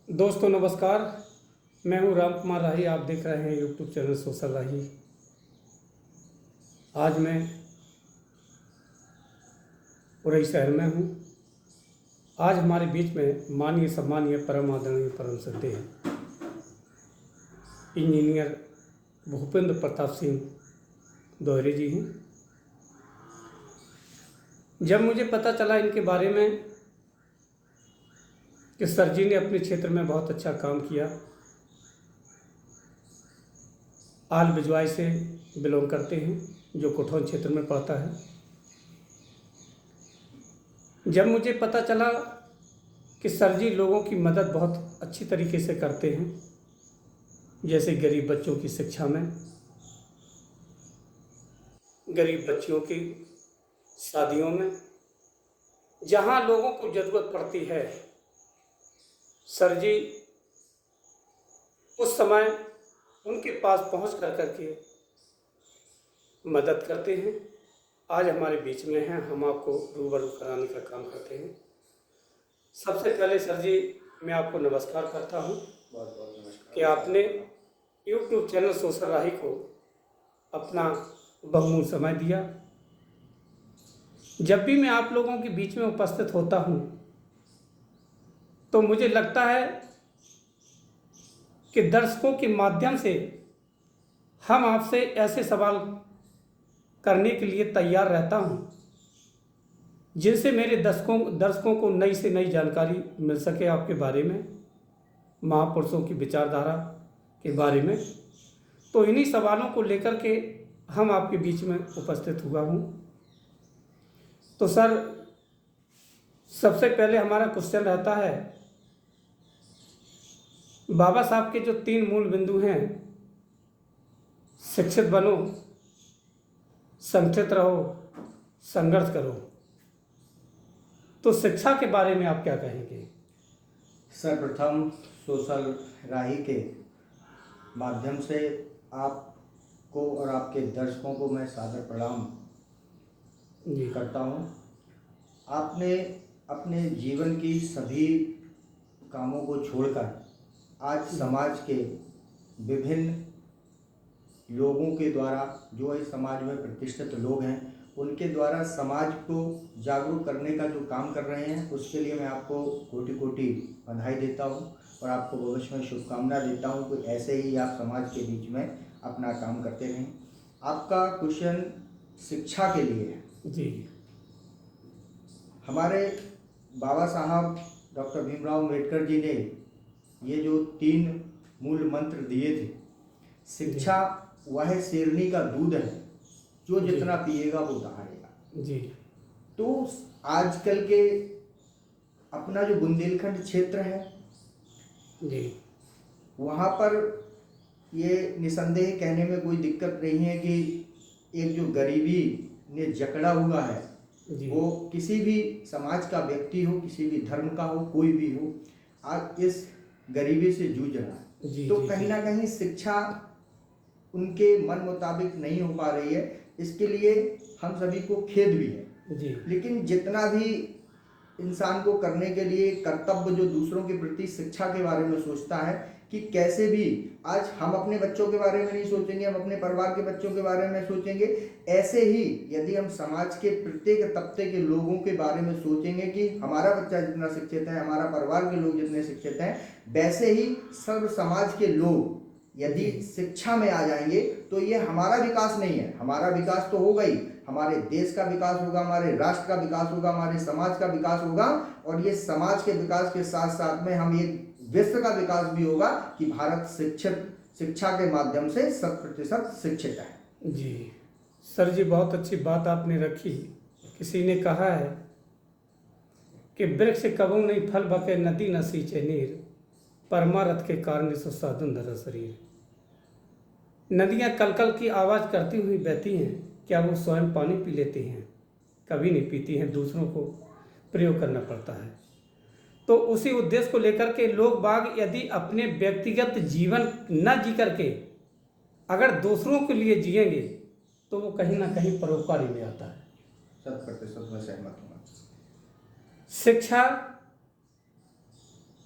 दोस्तों नमस्कार। मैं हूं राम कुमार राही। आप देख रहे हैं यूट्यूब चैनल सोशल राही। आज मैं उरई शहर में हूं। आज हमारे बीच में माननीय सम्मानीय परम आदरणीय परम श्रद्धेय इंजीनियर भूपेंद्र प्रताप सिंह दोहरे जी हैं। जब मुझे पता चला इनके बारे में कि सर जी ने अपने क्षेत्र में बहुत अच्छा काम किया, आल बिजवाई से बिलोंग करते हैं जो कोठौन क्षेत्र में पड़ता है। जब मुझे पता चला कि सर जी लोगों की मदद बहुत अच्छी तरीके से करते हैं, जैसे गरीब बच्चों की शिक्षा में, गरीब बच्चियों की शादियों में, जहाँ लोगों को ज़रूरत पड़ती है सर जी उस समय उनके पास पहुंच करके मदद करते हैं। आज हमारे बीच में हैं, हम आपको रूबरू कराने का काम करते हैं। सबसे पहले सर जी मैं आपको नमस्कार करता हूं बहुत बहुत नमस्कार कि आपने यूट्यूब चैनल सोशल राही को अपना बहुमूल्य समय दिया। जब भी मैं आप लोगों के बीच में उपस्थित होता हूं तो मुझे लगता है कि दर्शकों के माध्यम से हम आपसे ऐसे सवाल करने के लिए तैयार रहता हूं जिनसे मेरे दर्शकों को नई से नई जानकारी मिल सके आपके बारे में, महापुरुषों की विचारधारा के बारे में। तो इन्हीं सवालों को लेकर के हम आपके बीच में उपस्थित हुआ हूं। तो सर सबसे पहले हमारा क्वेश्चन रहता है, बाबा साहब के जो 3 मूल बिंदु हैं, शिक्षित बनो, संगठित रहो, संघर्ष करो, तो शिक्षा के बारे में आप क्या कहेंगे? सर्वप्रथम सोशल राही के माध्यम से आपको और आपके दर्शकों को मैं सादर प्रणाम करता हूँ। आपने अपने जीवन की सभी कामों को छोड़कर आज समाज के विभिन्न लोगों के द्वारा, जो इस समाज में प्रतिष्ठित लोग हैं, उनके द्वारा समाज को जागरूक करने का जो काम कर रहे हैं, उसके लिए मैं आपको कोटि कोटि बधाई देता हूं और आपको भविष्य में शुभकामना देता हूं कि ऐसे ही आप समाज के बीच में अपना काम करते रहें। आपका क्वेश्चन शिक्षा के लिए है। जी। हमारे बाबा साहब डॉक्टर भीमराव अम्बेडकर जी ने ये जो 3 मूल मंत्र दिए थे, शिक्षा वह शेरनी का दूध है जो जितना पिएगा वो दहाड़ेगा। जी। तो आजकल के अपना जो बुंदेलखंड क्षेत्र है जी। वहाँ पर ये निसंदेह कहने में कोई दिक्कत नहीं है कि एक जो गरीबी ने जकड़ा हुआ है, वो किसी भी समाज का व्यक्ति हो, किसी भी धर्म का हो, कोई भी हो, आज इस गरीबी से जूझ रहा है। तो कहीं ना कहीं शिक्षा उनके मन मुताबिक नहीं हो पा रही है, इसके लिए हम सभी को खेद भी है जी। लेकिन जितना भी इंसान को करने के लिए कर्तव्य जो दूसरों के प्रति शिक्षा के बारे में सोचता है कि कैसे भी आज हम अपने बच्चों के बारे में नहीं सोचेंगे, हम अपने परिवार के बच्चों के बारे में सोचेंगे, ऐसे ही यदि हम समाज के प्रत्येक तबके के लोगों के बारे में सोचेंगे कि हमारा बच्चा जितना शिक्षित है, हमारा परिवार के लोग जितने शिक्षित हैं, वैसे ही सर्व समाज के लोग यदि शिक्षा में आ जाएंगे तो ये हमारा विकास नहीं है, हमारा विकास तो होगा ही, हमारे देश का विकास होगा, हमारे राष्ट्र का विकास होगा, हमारे समाज का विकास होगा, और ये समाज के विकास के साथ साथ में हम ये विश्व का विकास भी होगा कि भारत शिक्षा के माध्यम से 100% शिक्षित है। जी सर जी, बहुत अच्छी बात आपने रखी। किसी ने कहा है कि वृक्ष कबू नहीं फल बके, नदी न सींचे नीर, परमारथ के कारण सुसाधन धरा शरीर। नदियाँ कलकल की आवाज़ करती हुई बहती हैं, क्या वो स्वयं पानी पी लेती हैं? कभी नहीं पीती हैं, दूसरों को प्रयोग करना पड़ता है। तो उसी उद्देश्य को लेकर के लोग बाग यदि अपने व्यक्तिगत जीवन न जी करके अगर दूसरों के लिए जिएंगे तो वो कहीं ना कहीं परोपकारी में आता है। 100% मैं सहमत हूँ। शिक्षा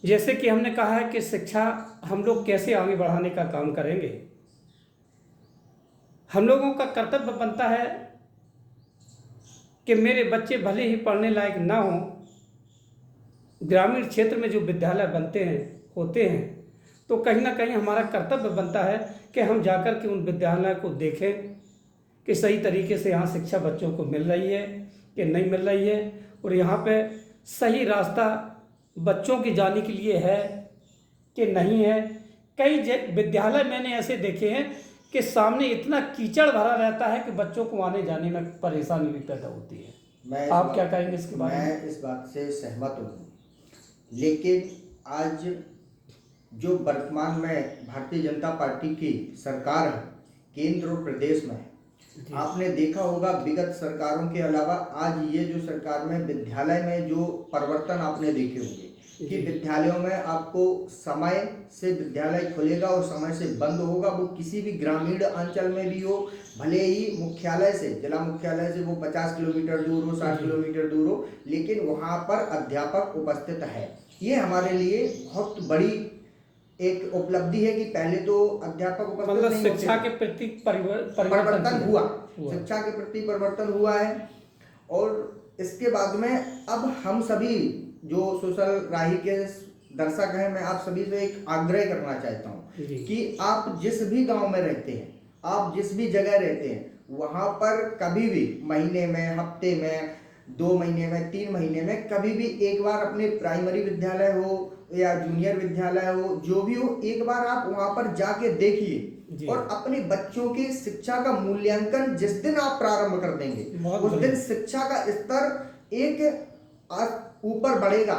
जैसे कि हमने कहा है कि शिक्षा हम लोग कैसे आगे बढ़ाने का काम करेंगे। हम लोगों का कर्तव्य बनता है कि मेरे बच्चे भले ही पढ़ने लायक ना हों, ग्रामीण क्षेत्र में जो विद्यालय बनते हैं होते हैं, तो कहीं ना कहीं हमारा कर्तव्य बनता है कि हम जाकर के उन विद्यालय को देखें कि सही तरीके से यहाँ शिक्षा बच्चों को मिल रही है कि नहीं मिल रही है, और यहाँ पे सही रास्ता बच्चों के जाने के लिए है कि नहीं है। कई विद्यालय मैंने ऐसे देखे हैं कि सामने इतना कीचड़ भरा रहता है कि बच्चों को आने जाने में परेशानी भी पैदा होती है। आप क्या कहेंगे इसके बारे में? मैं इस बात से सहमत हूँ, लेकिन आज जो वर्तमान में भारतीय जनता पार्टी की सरकार है केंद्र और प्रदेश में, आपने देखा होगा विगत सरकारों के अलावा आज ये जो सरकार में विद्यालय में जो परिवर्तन आपने देखे होंगे कि विद्यालयों में आपको समय से विद्यालय खुलेगा और समय से बंद होगा। वो किसी भी ग्रामीण अंचल में भी हो, भले ही मुख्यालय से, जिला मुख्यालय से वो 50 किलोमीटर दूर हो, 60 किलोमीटर दूर हो, लेकिन वहाँ पर अध्यापक उपस्थित है। ये हमारे लिए बहुत बड़ी एक उपलब्धि है कि पहले तो अध्यापक उपस्थित मतलब नहीं शिक्षा होते। के प्रति परिवर्तन हुआ, शिक्षा के प्रति परिवर्तन हुआ है। और इसके बाद में अब हम सभी जो सोशल राही के दर्शक हैं, मैं आप सभी से एक आग्रह करना चाहता हूँ कि आप जिस भी गांव में रहते हैं, आप जिस भी जगह रहते हैं, वहां पर कभी भी महीने में, हफ्ते में, 2 महीने में, 3 महीने में कभी भी एक बार अपने प्राइमरी विद्यालय हो या जूनियर विद्यालय हो, जो भी हो, एक बार आप वहां पर जाके देखिए और अपने बच्चों की शिक्षा का मूल्यांकन जिस दिन आप प्रारंभ कर देंगे उस दिन शिक्षा का स्तर एक ऊपर बढ़ेगा।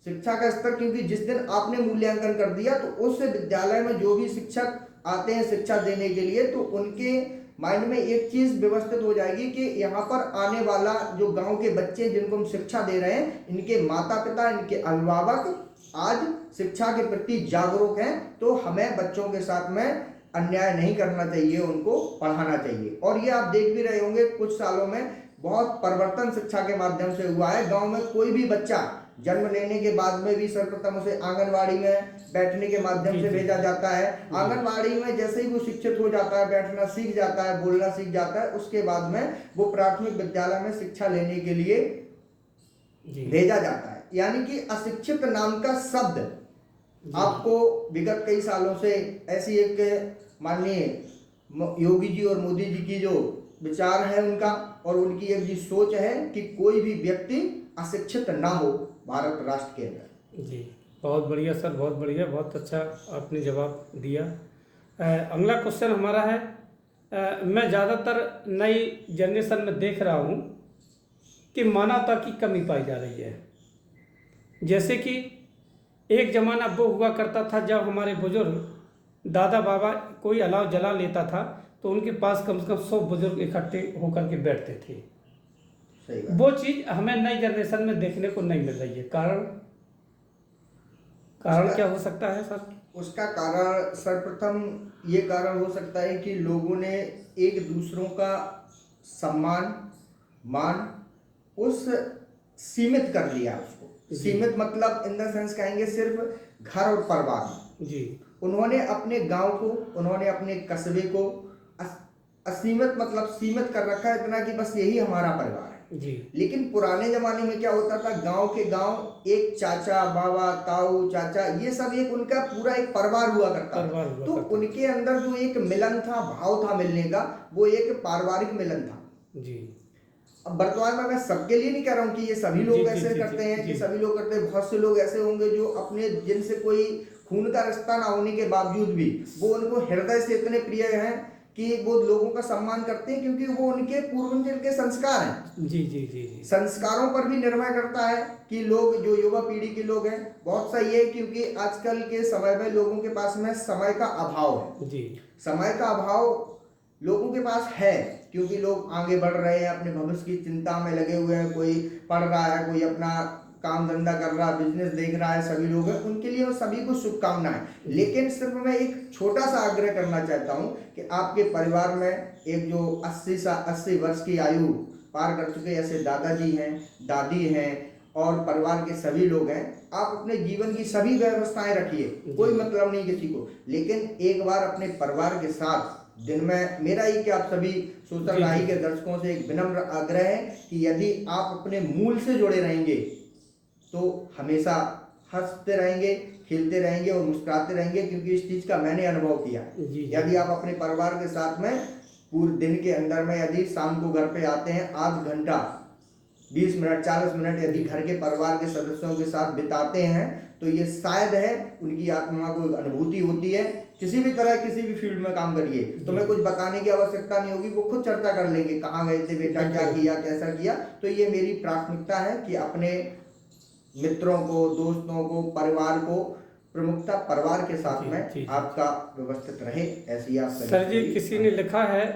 शिक्षा का स्तर, क्योंकि जिस दिन आपने मूल्यांकन कर दिया तो उस विद्यालय में जो भी शिक्षक आते हैं शिक्षा देने के लिए, तो उनके माइंड में एक चीज व्यवस्थित हो जाएगी कि यहाँ पर आने वाला जो गांव के बच्चे जिनको हम शिक्षा दे रहे हैं, इनके माता पिता, इनके अभिभावक आज शिक्षा के प्रति जागरूक हैं, तो हमें बच्चों के साथ में अन्याय नहीं करना चाहिए, उनको पढ़ाना चाहिए। और ये आप देख भी रहे होंगे कुछ सालों में बहुत परिवर्तन शिक्षा के माध्यम से हुआ है। गांव में कोई भी बच्चा जन्म लेने के बाद में भी सर्वप्रथम उसे आंगनवाड़ी में बैठने के माध्यम से भेजा जाता है। आंगनवाड़ी में जैसे ही वो शिक्षित हो जाता है, बैठना सीख जाता है, बोलना सीख जाता है, उसके बाद में वो प्राथमिक विद्यालय में शिक्षा लेने के लिए भेजा जाता है। यानी कि अशिक्षित नाम का शब्द आपको विगत कई सालों से ऐसी एक माननीय योगी जी और मोदी जी की जो विचार है उनका और उनकी एक जी सोच है कि कोई भी व्यक्ति अशिक्षित ना हो भारत राष्ट्र के अंदर। जी, बहुत बढ़िया सर, बहुत बढ़िया, बहुत अच्छा आपने जवाब दिया। अगला क्वेश्चन हमारा है, मैं ज़्यादातर नई जनरेशन में देख रहा हूँ कि मानवता की कमी पाई जा रही है। जैसे कि एक ज़माना वो हुआ करता था जब हमारे बुजुर्ग दादा बाबा कोई अलाव जला लेता था तो उनके पास कम से कम 100 बुजुर्ग इकट्ठे होकर के बैठते थे। वो चीज़ हमें नई जनरेशन में देखने को नहीं मिल रही है। कारण क्या हो सकता है सर? उसका कारण सर्वप्रथम ये कारण हो सकता है कि लोगों ने एक दूसरों का सम्मान मान उस सीमित कर लिया। उसको सीमित मतलब इन द सेंस कहेंगे सिर्फ घर और परिवार जी। उन्होंने अपने गांव को, उन्होंने अपने कस्बे को असीमित मतलब सीमित कर रखा है, इतना कि बस यही हमारा परिवार है जी। लेकिन पुराने जमाने में क्या होता था, गांव के गांव एक चाचा, बाबा, ताऊ, चाचा, ये सब एक उनका पूरा एक परिवार हुआ करता था। तो उनके अंदर जो एक मिलन था, भाव था मिलने का, वो एक पारिवारिक मिलन था जी। अब वर्तमान में मैं सबके लिए नहीं कह रहा हूँ कि ये सभी लोग ऐसे करते हैं कि सभी लोग करते हैं। बहुत से लोग ऐसे होंगे जो अपने जिनसे कोई खून का रिश्ता ना होने के बावजूद भी वो उनको हृदय से इतने प्रिय हैं कि वो लोगों का सम्मान करते हैं, क्योंकि वो उनके पूर्वजों के संस्कार हैं जी जी जी जी। संस्कारों पर भी निर्भर करता है कि लोग जो युवा पीढ़ी के लोग हैं, बहुत सही है, क्योंकि आजकल के समय में लोगों के पास में समय का अभाव है जी। समय का अभाव लोगों के पास है क्योंकि लोग आगे बढ़ रहे हैं, अपने भविष्य की चिंता में लगे हुए हैं। कोई पढ़ रहा है, कोई अपना काम धंधा कर रहा है, बिजनेस देख रहा है, सभी लोग हैं, उनके लिए वो सभी को शुभकामनाएं। लेकिन सिर्फ मैं एक छोटा सा आग्रह करना चाहता हूं कि आपके परिवार में एक जो 80 वर्ष की आयु पार कर चुके ऐसे दादाजी हैं, दादी हैं और परिवार के सभी लोग हैं, आप अपने जीवन की सभी व्यवस्थाएं रखिए, कोई मतलब नहीं किसी को, लेकिन एक बार अपने परिवार के साथ दिन में, मेरा ही क्या, आप सभी सोशल राही के दर्शकों से एक विनम्र आग्रह है कि यदि आप अपने मूल से जुड़े रहेंगे तो हमेशा हंसते रहेंगे, खेलते रहेंगे और मुस्कुराते रहेंगे, क्योंकि इस चीज का मैंने अनुभव किया। यदि आप अपने परिवार के साथ में पूरे दिन के अंदर में यदि शाम को घर पे आते हैं, आध घंटा 20 मिनट 40 मिनट यदि घर के परिवार के सदस्यों के साथ बिताते हैं, तो ये शायद है उनकी आत्मा को अनुभूति होती है। किसी भी तरह किसी भी फील्ड में काम करिए, तो मैं कुछ बताने की आवश्यकता नहीं होगी, वो खुद चर्चा कर लेंगे, कहाँ गए थे बेटा, क्या किया, कैसा किया। तो ये मेरी प्राथमिकता है कि अपने मित्रों को, दोस्तों को, परिवार को, प्रमुखता परिवार के साथ में आपका व्यवस्थित रहे, ऐसी आप सर जी। किसी ने लिखा है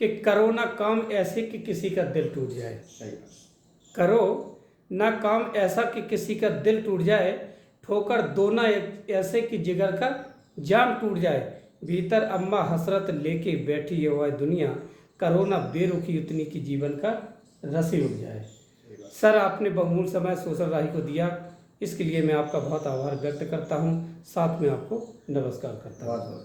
कि करो ना काम ऐसे कि किसी का दिल टूट जाए। करो ना काम ऐसा कि किसी का दिल टूट जाए, ठोकर दो ना ऐसे कि जिगर का जाम टूट जाए। भीतर अम्मा हसरत लेके बैठी है वह दुनिया, करो ना बेरुखी उतनी की जीवन का रस ही उड़ जाए। सर, आपने बहुमूल्य समय सोशल राही को दिया, इसके लिए मैं आपका बहुत आभार व्यक्त करता हूँ, साथ में आपको नमस्कार करता हूँ।